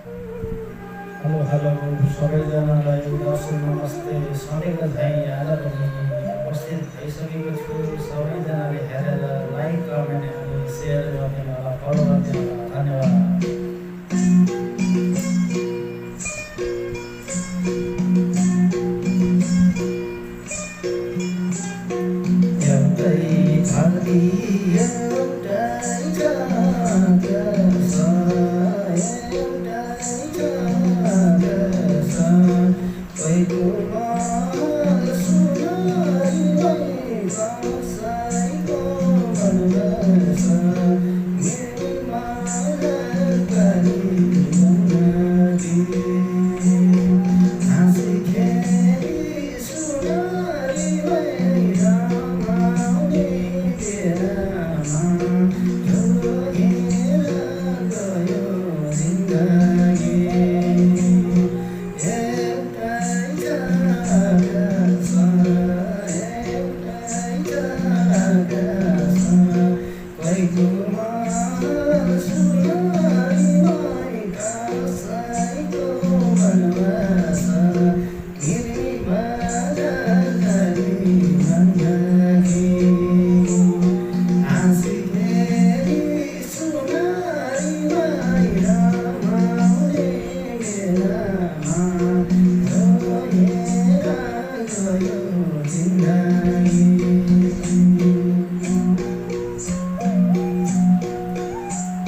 Hello hello सबैजनालाई दर्शक नमस्ते। सधैँको झैँ आज पनि उपस्थित भइसकेको छु। सबैजनाले हेरेर लाइक कमेन्ट अनि सेयर गरिदिनु होला, फलो गरिदिनु होला। धन्यवाद। एउटै धरती एउटै जग्गा छ, कोहीको मन सुनाइ कसैको मन छ, मेरो मायाकारी उन्नति हाँसी खेली सुनाइ रमाउने बेलामा जोगिएर गयो जिन्दगी।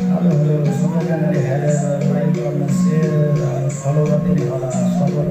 हेलो हेलो सबैजनाले हेरेर लाइक गर्न सेयर फलो गरिदिनु होला, सपोर्ट